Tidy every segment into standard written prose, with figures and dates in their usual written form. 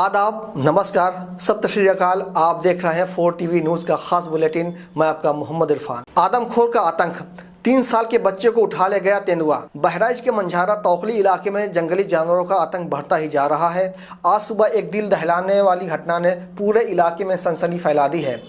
आदाब, नमस्कार, सत श्री अकाल। आप देख रहे हैं 4 टीवी न्यूज़ का खास बुलेटिन। मैं आपका मोहम्मद इरफान। आदमखोर का आतंक, 3 साल के बच्चे को उठा ले गया तेंदुआ। बहराइच के मंझारा तौखली इलाके में जंगली जानवरों का आतंक बढ़ता ही जा रहा है। आज सुबह एक दिल दहलाने वाली घटना ने पूरे इलाके में सनसनी फैला दी है।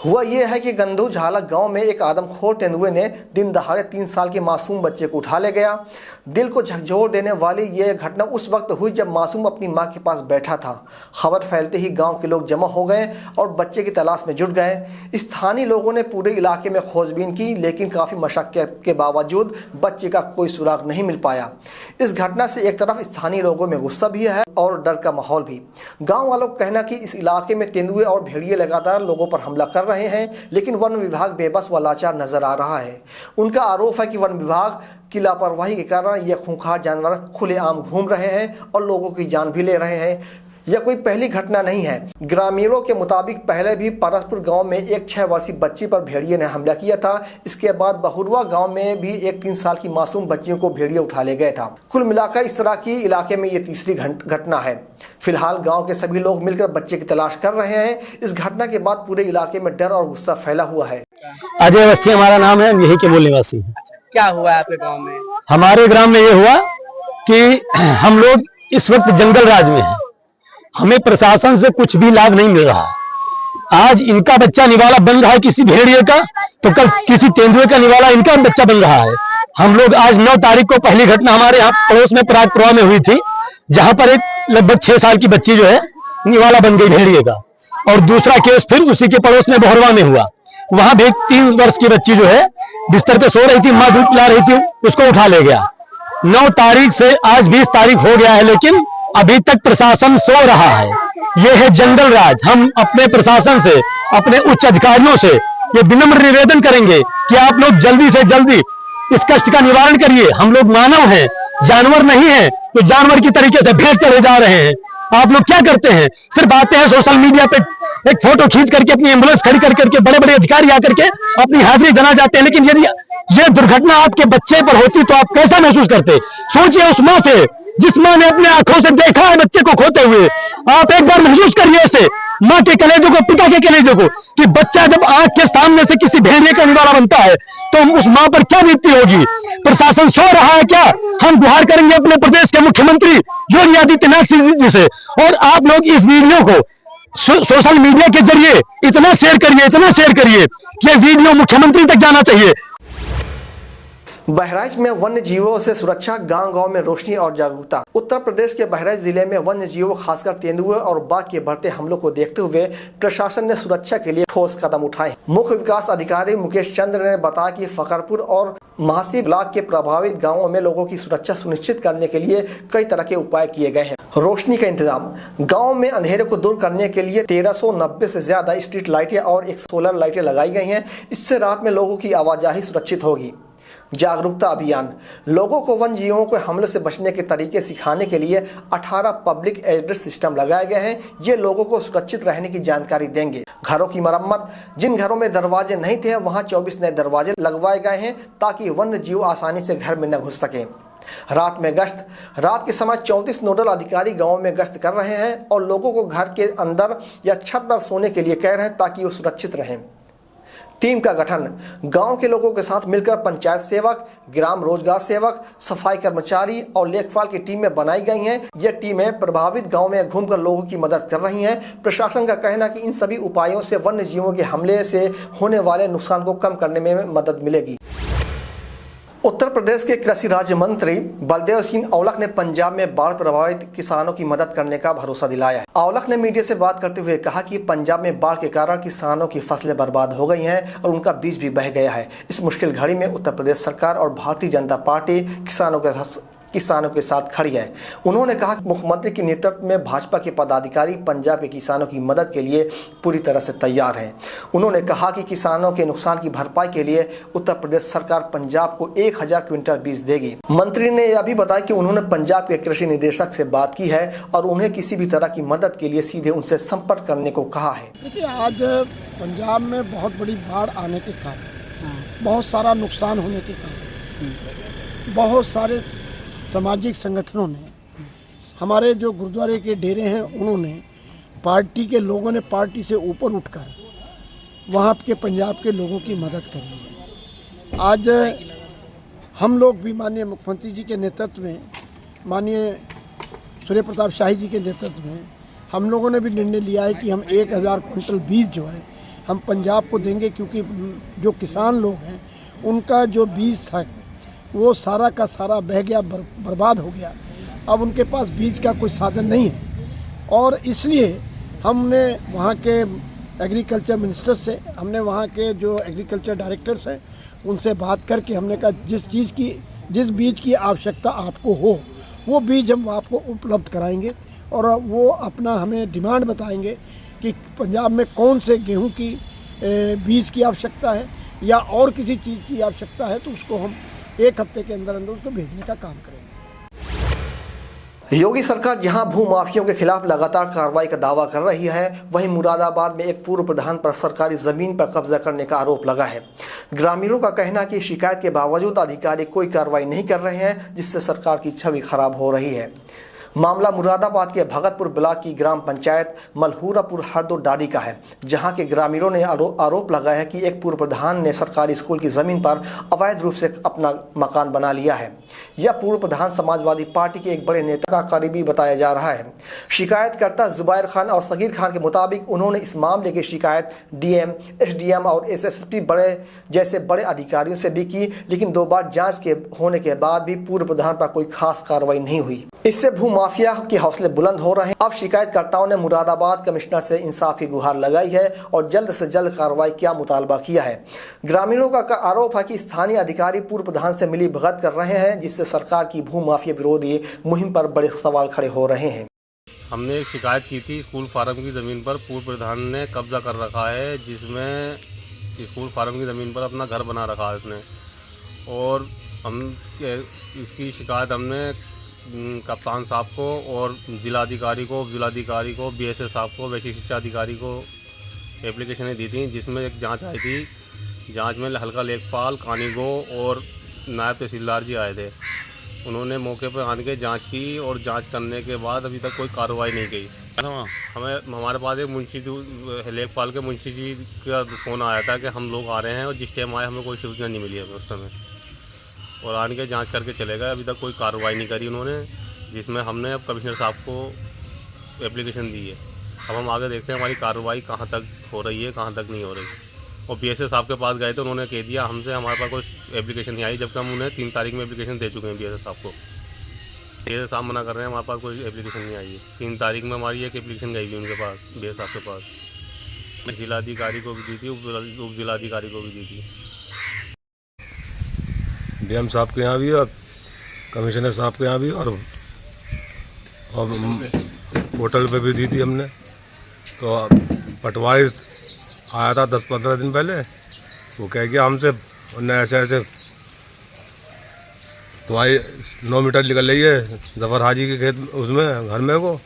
हुआ ये है कि गंधू झालक गांव में एक आदमखोर तेंदुए ने दिन दहाड़े 3 साल के मासूम बच्चे को उठा ले गया। दिल को झकझोर देने वाली यह घटना उस वक्त हुई जब मासूम अपनी मां के पास बैठा था। खबर फैलते ही गांव के लोग जमा हो गए और बच्चे की तलाश में जुट गए। स्थानीय लोगों ने पूरे इलाके में खोजबीन की, लेकिन काफ़ी मशक्कत के बावजूद बच्चे का कोई सुराग नहीं मिल पाया। इस घटना से एक तरफ स्थानीय लोगों में गुस्सा भी है और डर का माहौल भी। गाँव वालों का कहना कि इस इलाके में तेंदुए और भेड़िए लगातार लोगों पर हमला कर रहे हैं, लेकिन वन विभाग बेबस व लाचार नजर आ रहा है। उनका आरोप है कि वन विभाग की लापरवाही के कारण ये खूंखार जानवर खुलेआम घूम रहे हैं और लोगों की जान भी ले रहे हैं। यह कोई पहली घटना नहीं है। ग्रामीणों के मुताबिक पहले भी परसपुर गांव में एक 6 वर्षीय बच्ची पर भेड़िए ने हमला किया था। इसके बाद बहुरवा गांव में भी एक 3 साल की मासूम बच्चियों को भेड़िए उठा ले गए था। कुल मिलाकर इस तरह की इलाके में ये तीसरी घटना है। फिलहाल गांव के सभी लोग मिलकर बच्चे की तलाश कर रहे हैं। इस घटना के बाद पूरे इलाके में डर और गुस्सा फैला हुआ है। अजय अवस्थी हमारा नाम है, यही के मूल निवासी हैं। क्या हुआ है आपके गांव में? हमारे ग्राम में ये हुआ कि हम लोग इस वक्त जंगल राज में हैं। हमें प्रशासन से कुछ भी लाभ नहीं मिल रहा। आज इनका बच्चा निवाला बन रहा है किसी भेड़िए का, तो कल किसी तेंदुए का निवाला इनका बच्चा बन रहा है। हम लोग आज 9 तारीख को पहली घटना हमारे यहाँ पड़ोस में परागपुरा में हुई थी, जहां पर एक लगभग 6 साल की बच्ची जो है निवाला बन गई भेड़िए का। और दूसरा केस फिर उसी के पड़ोस में बहरवा में हुआ। वहां भी 3 वर्ष की बच्ची जो है बिस्तर पे सो रही थी, माँ दूध पिला रही थी, उसको उठा ले गया। 9 तारीख से आज 20 तारीख हो गया है, लेकिन अभी तक प्रशासन सो रहा है। यह है जंगल राज। हम अपने प्रशासन से, अपने उच्च अधिकारियों से ये विनम्र निवेदन करेंगे कि आप लोग जल्दी से जल्दी इस कष्ट का निवारण करिए। हम लोग मानव हैं, जानवर नहीं हैं, तो जानवर की तरीके से भेड़ चढ़े जा रहे हैं। आप लोग क्या करते हैं? सिर्फ आते हैं सोशल मीडिया पे एक फोटो खींच करके, अपनी एम्बुलेंस खड़ी कर करके, बड़े बड़े अधिकारी आकर के अपनी हाजिरी जना जाते हैं। लेकिन यदि ये दुर्घटना आपके बच्चे पर होती तो आप कैसा महसूस करते? सोचिए उस माँ से जिस माँ ने अपने आंखों से देखा है बच्चे को खोते हुए। आप एक बार महसूस करिए इसे, माँ के कलेजों को, पिता के कलेजों को, कि बच्चा जब आंख के सामने से किसी भेड़िए का निवाला बनता है तो उस माँ पर क्या बीतती होगी। प्रशासन सो रहा है क्या? हम गुहार करेंगे अपने प्रदेश के मुख्यमंत्री योगी आदित्यनाथ जी से। और आप लोग इस वीडियो को सोशल मीडिया के जरिए इतना शेयर करिए कि ये वीडियो मुख्यमंत्री तक जाना चाहिए। बहराइच में वन्य जीवों से सुरक्षा, गांव-गांव में रोशनी और जागरूकता। उत्तर प्रदेश के बहराइच जिले में वन्य जीवों खासकर तेंदुए और बाघ के बढ़ते हमलों को देखते हुए प्रशासन ने सुरक्षा के लिए ठोस कदम उठाए। मुख्य विकास अधिकारी मुकेश चंद्र ने बताया कि फकरपुर और महासी ब्लॉक के प्रभावित गाँवों में लोगों की सुरक्षा सुनिश्चित करने के लिए कई तरह के उपाय किए गए हैं। रोशनी का इंतजाम, गाँव में अंधेरे को दूर करने के लिए 1390 से ज्यादा स्ट्रीट लाइटें और 1 सोलर लाइटें लगाई गई हैं। इससे रात में लोगों की आवाजाही सुरक्षित होगी। जागरूकता अभियान, लोगों को वन जीवों के हमले से बचने के तरीके सिखाने के लिए 18 पब्लिक एड्रेस सिस्टम लगाए गए हैं। ये लोगों को सुरक्षित रहने की जानकारी देंगे। घरों की मरम्मत, जिन घरों में दरवाजे नहीं थे वहां 24 नए दरवाजे लगवाए गए हैं ताकि वन्य जीव आसानी से घर में न घुस सके। रात में गश्त, रात के समय 34 नोडल अधिकारी गाँव में गश्त कर रहे हैं और लोगों को घर के अंदर या छत पर सोने के लिए कह रहे हैं ताकि वो सुरक्षित रहें। टीम का गठन, गांव के लोगों के साथ मिलकर पंचायत सेवक, ग्राम रोजगार सेवक, सफाई कर्मचारी और लेखपाल की टीमें बनाई गई हैं। ये टीमें प्रभावित गांव में घूमकर लोगों की मदद कर रही हैं। प्रशासन का कहना है कि इन सभी उपायों से वन्य जीवों के हमले से होने वाले नुकसान को कम करने में मदद मिलेगी। उत्तर प्रदेश के कृषि राज्य मंत्री बलदेव सिंह औलख ने पंजाब में बाढ़ प्रभावित किसानों की मदद करने का भरोसा दिलाया है। औलख ने मीडिया से बात करते हुए कहा कि पंजाब में बाढ़ के कारण किसानों की फसलें बर्बाद हो गई हैं और उनका बीज भी बह गया है। इस मुश्किल घड़ी में उत्तर प्रदेश सरकार और भारतीय जनता पार्टी किसानों के साथ खड़ी है। उन्होंने कहा कि मुख्यमंत्री के नेतृत्व में भाजपा के पदाधिकारी पंजाब के किसानों की मदद के लिए पूरी तरह से तैयार हैं। उन्होंने कहा कि किसानों के नुकसान की भरपाई के लिए उत्तर प्रदेश सरकार पंजाब को 1000 क्विंटल बीज देगी। मंत्री ने यह भी बताया कि उन्होंने पंजाब के कृषि निदेशक से बात की है और उन्हें किसी भी तरह की मदद के लिए सीधे उनसे संपर्क करने को कहा है। देखिए, आज पंजाब में बहुत बड़ी बाढ़ आने के कारण, बहुत सारा नुकसान होने के कारण, बहुत सारे सामाजिक संगठनों ने, हमारे जो गुरुद्वारे के डेरे हैं उन्होंने पार्टी के लोगों ने पार्टी से ऊपर उठकर वहाँ के पंजाब के लोगों की मदद करी है। आज हम लोग भी माननीय मुख्यमंत्री जी के नेतृत्व में, माननीय सूर्य प्रताप शाही जी के नेतृत्व में हम लोगों ने भी निर्णय लिया है कि हम 1000 कुंटल बीज जो है हम पंजाब को देंगे, क्योंकि जो किसान लोग हैं उनका जो बीज था वो सारा का सारा बह गया, बर्बाद हो गया। अब उनके पास बीज का कोई साधन नहीं है और इसलिए हमने वहाँ के एग्रीकल्चर मिनिस्टर से, हमने वहाँ के जो एग्रीकल्चर डायरेक्टर्स हैं उनसे बात करके हमने कहा जिस बीज की आवश्यकता आपको हो वो बीज हम आपको उपलब्ध कराएंगे और वो अपना हमें डिमांड बताएंगे कि पंजाब में कौन से गेहूं की बीज की आवश्यकता है या और किसी चीज़ की आवश्यकता है, तो उसको हम 1 हफ्ते के अंदर अंदर उसको भेजने का काम करेंगे। योगी सरकार जहां भूमाफियों के खिलाफ लगातार कार्रवाई का दावा कर रही है, वहीं मुरादाबाद में एक पूर्व प्रधान पर सरकारी जमीन पर कब्जा करने का आरोप लगा है। ग्रामीणों का कहना है कि शिकायत के बावजूद अधिकारी कोई कार्रवाई नहीं कर रहे हैं, जिससे सरकार की छवि खराब हो रही है। मामला मुरादाबाद के भगतपुर ब्लॉक की ग्राम पंचायत मलहूरापुर हरदो डाडी का है, जहां के ग्रामीणों ने आरोप लगाया है कि एक पूर्व प्रधान ने सरकारी स्कूल की जमीन पर अवैध रूप से अपना मकान बना लिया है। यह पूर्व प्रधान समाजवादी पार्टी के एक बड़े नेता का करीबी बताया जा रहा है। शिकायतकर्ता जुबैर खान और सगीर खान के मुताबिक उन्होंने इस मामले की शिकायत डीएम, एसडीएम और एसएसपी जैसे बड़े अधिकारियों से भी की, लेकिन 2 बार जांच के होने के बाद भी पूर्व प्रधान पर कोई खास कार्रवाई नहीं हुई। इससे भूमाफिया के हौसले बुलंद हो रहे हैं। अब शिकायतकर्ताओं ने मुरादाबाद कमिश्नर से इंसाफ की गुहार लगाई है और जल्द से जल्द कार्रवाई का मुतालबा किया है। ग्रामीणों का आरोप है कि स्थानीय अधिकारी पूर्व प्रधान से मिली भगत कर रहे हैं, जिससे सरकार की भूमाफिया विरोधी मुहिम पर बड़े सवाल खड़े हो रहे हैं। हमने एक शिकायत की थी, स्कूल फार्म की ज़मीन पर पूर्व प्रधान ने कब्जा कर रखा है, जिसमें स्कूल फार्म की ज़मीन पर अपना घर बना रखा है उसने। और हम इसकी शिकायत हमने कप्तान साहब को और जिलाधिकारी को, जिलाधिकारी को, बीएसए साहब को, वैश्य शिक्षा अधिकारी को एप्लीकेशनें दी थी, जिसमें एक जांच आई थी। जांच में हल्का लेखपाल, कानीगो और नायब तहसीलदार जी आए थे। उन्होंने मौके पर आने के जांच की और जांच करने के बाद अभी तक कोई कार्रवाई नहीं की। हमारे पास एक मुंशी लेखपाल के मुंशी जी का फ़ोन आया था कि हम लोग आ रहे हैं, और जिस टाइम आए हमें कोई सूचना नहीं मिली है उस समय, और आने के जांच करके चले गए। अभी तक कोई कार्रवाई नहीं करी उन्होंने, जिसमें हमने अब कमिश्नर साहब को एप्लीकेशन दी है। अब हम आगे देखते हैं हमारी कार्रवाई कहाँ तक हो रही है, कहाँ तक नहीं हो रही। और बीएसए साहब के पास गए तो उन्होंने कह दिया हमसे हमारे पास कोई एप्लीकेशन नहीं आई, जबकि हम उन्हें 3 तारीख में एप्लीकेशन दे चुके हैं बीएसए साहब को। बीएसए साहब मना कर रहे हैं हमारे पास कोई एप्लीकेशन नहीं आई है। 3 तारीख में हमारी एक एप्लीकेशन गई थी उनके पास, बीएसए साहब के पास। जिलाधिकारी को भी दी थी, उप जिलाधिकारी को भी दी थी। डीएम साहब के यहाँ भी और कमिश्नर साहब के यहाँ भी, और पोर्टल पे भी दी थी हमने। तो पटवारी आया था 10-15 दिन पहले, वो कह गया हमसे, उन्हें ऐसे तुम्हारी 9 मीटर निकल रही है जफर हाजी के खेत उसमें घर में को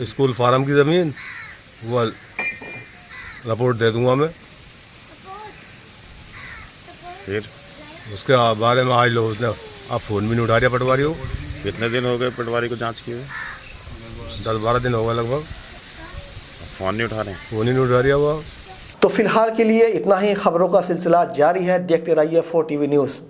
स्कूल फार्म की ज़मीन, वो रिपोर्ट दे दूंगा मैं। फिर उसके बारे में आज लोग उसने अब फ़ोन भी नहीं उठा रहा पटवारी को। कितने दिन हो गए पटवारी को जांच किए? 10-12 दिन हो गए लगभग। फ़ोन नहीं उठा रहे हैं? फ़ोन ही नहीं उठा रहा वो। तो फिलहाल के लिए इतना ही। खबरों का सिलसिला जारी है, देखते रहिए 4 TV न्यूज़।